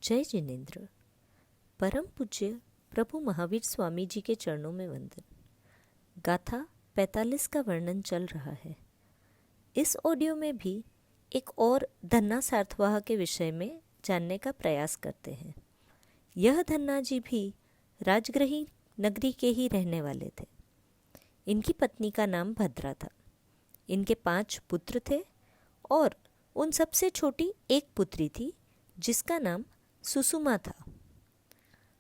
जय जिनेन्द्र। परम पूज्य प्रभु महावीर स्वामी जी के चरणों में वंदन। गाथा 45 का वर्णन चल रहा है। इस ऑडियो में भी एक और धन्ना सार्थवाह के विषय में जानने का प्रयास करते हैं। यह धन्ना जी भी राजगृही नगरी के ही रहने वाले थे। इनकी पत्नी का नाम भद्रा था। इनके 5 पुत्र थे और उन सबसे छोटी एक पुत्री थी जिसका नाम सुषुमा था।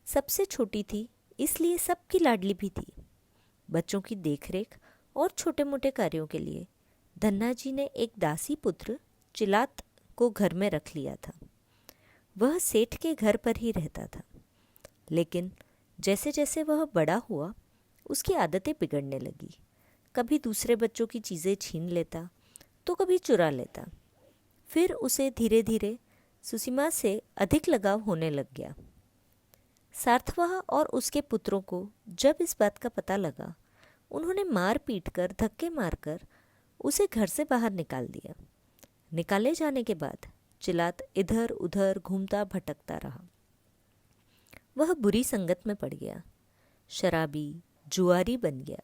सबसे छोटी थी इसलिए सबकी लाडली भी थी। बच्चों की देखरेख और छोटे मोटे कार्यों के लिए धन्ना जी ने एक दासी पुत्र चिलात को घर में रख लिया था। वह सेठ के घर पर ही रहता था, लेकिन जैसे जैसे वह बड़ा हुआ उसकी आदतें बिगड़ने लगी। कभी दूसरे बच्चों की चीज़ें छीन लेता तो कभी चुरा लेता। फिर उसे धीरे धीरे सुषुमा से अधिक लगाव होने लग गया। सार्थवाह और उसके पुत्रों को जब इस बात का पता लगा, उन्होंने मार पीट कर धक्के मारकर उसे घर से बाहर निकाल दिया। निकाले जाने के बाद चिलात इधर उधर घूमता भटकता रहा। वह बुरी संगत में पड़ गया, शराबी जुआरी बन गया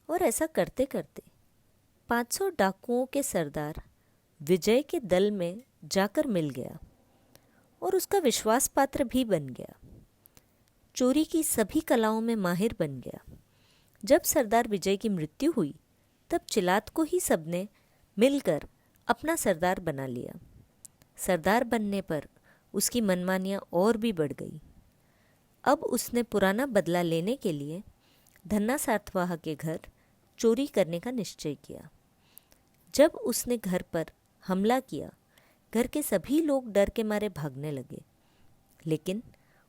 और ऐसा करते करते 500 डाकुओं के सरदार विजय के दल में जाकर मिल गया और उसका विश्वास पात्र भी बन गया। चोरी की सभी कलाओं में माहिर बन गया। जब सरदार विजय की मृत्यु हुई तब चिलात को ही सबने मिलकर अपना सरदार बना लिया। सरदार बनने पर उसकी मनमानियाँ और भी बढ़ गई। अब उसने पुराना बदला लेने के लिए धन्ना सार्थवाह के घर चोरी करने का निश्चय किया। जब उसने घर पर हमला किया, घर के सभी लोग डर के मारे भागने लगे, लेकिन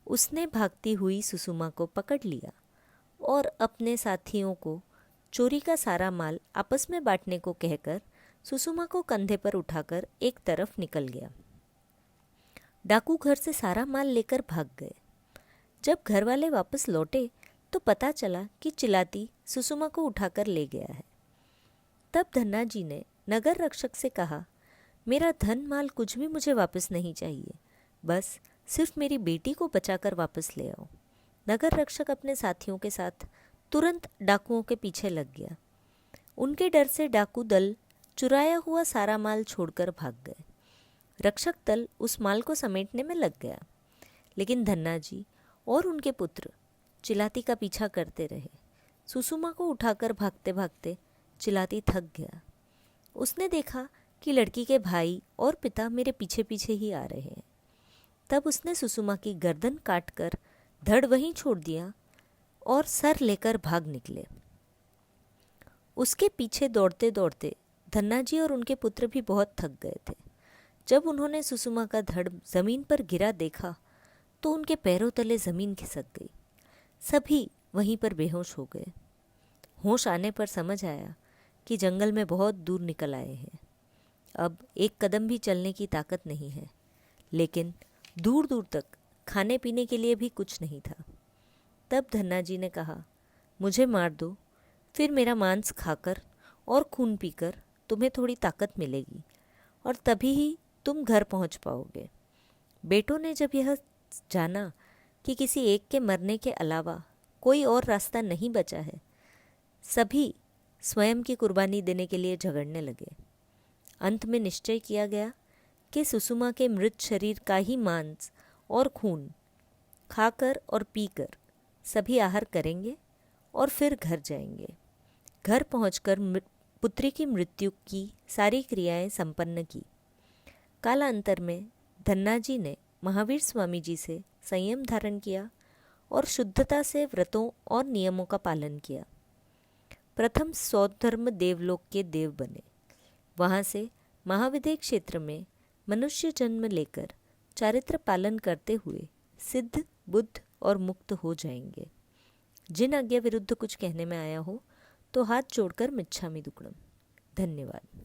उसने भागती हुई सुषुमा को पकड़ लिया और अपने साथियों को चोरी का सारा माल आपस में बांटने को कहकर सुषुमा को कंधे पर उठाकर एक तरफ निकल गया। डाकू घर से सारा माल लेकर भाग गए। जब घर वाले वापस लौटे तो पता चला कि चिलाती सुषुमा को उठाकर ले गया है। तब धन्ना जी ने नगर रक्षक से कहा, मेरा धन माल कुछ भी मुझे वापस नहीं चाहिए, बस सिर्फ मेरी बेटी को बचाकर वापस ले आओ। नगर रक्षक अपने साथियों के साथ तुरंत डाकुओं के पीछे लग गया। उनके डर से डाकू दल चुराया हुआ सारा माल छोड़कर भाग गए। रक्षक दल उस माल को समेटने में लग गया, लेकिन धन्ना जी और उनके पुत्र चिलाती का पीछा करते रहे। सुषुमा को उठाकर भागते भागते चिलाती थक गया। उसने देखा कि लड़की के भाई और पिता मेरे पीछे पीछे ही आ रहे हैं। तब उसने सुषुमा की गर्दन काटकर धड़ वहीं छोड़ दिया और सर लेकर भाग निकले। उसके पीछे दौड़ते दौड़ते धन्ना जी और उनके पुत्र भी बहुत थक गए थे। जब उन्होंने सुषुमा का धड़ जमीन पर गिरा देखा तो उनके पैरों तले जमीन खिसक गई। सभी वहीं पर बेहोश हो गए। होश आने पर समझ आया कि जंगल में बहुत दूर निकल आए हैं। अब एक कदम भी चलने की ताकत नहीं है, लेकिन दूर दूर तक खाने पीने के लिए भी कुछ नहीं था। तब धन्ना जी ने कहा, मुझे मार दो, फिर मेरा मांस खाकर और खून पीकर तुम्हें थोड़ी ताकत मिलेगी और तभी ही तुम घर पहुंच पाओगे। बेटों ने जब यह जाना कि किसी एक के मरने के अलावा कोई और रास्ता नहीं बचा है, सभी स्वयं की कुर्बानी देने के लिए झगड़ने लगे। अंत में निश्चय किया गया कि सुषुमा के मृत शरीर का ही मांस और खून खाकर और पीकर सभी आहार करेंगे और फिर घर जाएंगे। घर पहुंचकर पुत्री की मृत्यु की सारी क्रियाएं संपन्न की। कालांतर में धन्ना जी ने महावीर स्वामी जी से संयम धारण किया और शुद्धता से व्रतों और नियमों का पालन किया। प्रथम सौधर्म देवलोक के देव बने। वहाँ से महाविद्य क्षेत्र में मनुष्य जन्म लेकर चारित्र पालन करते हुए सिद्ध, बुद्ध और मुक्त हो जाएंगे। जिन आज्ञा विरुद्ध कुछ कहने में आया हो तो हाथ जोड़कर मिच्छामि दुक्कडम। धन्यवाद।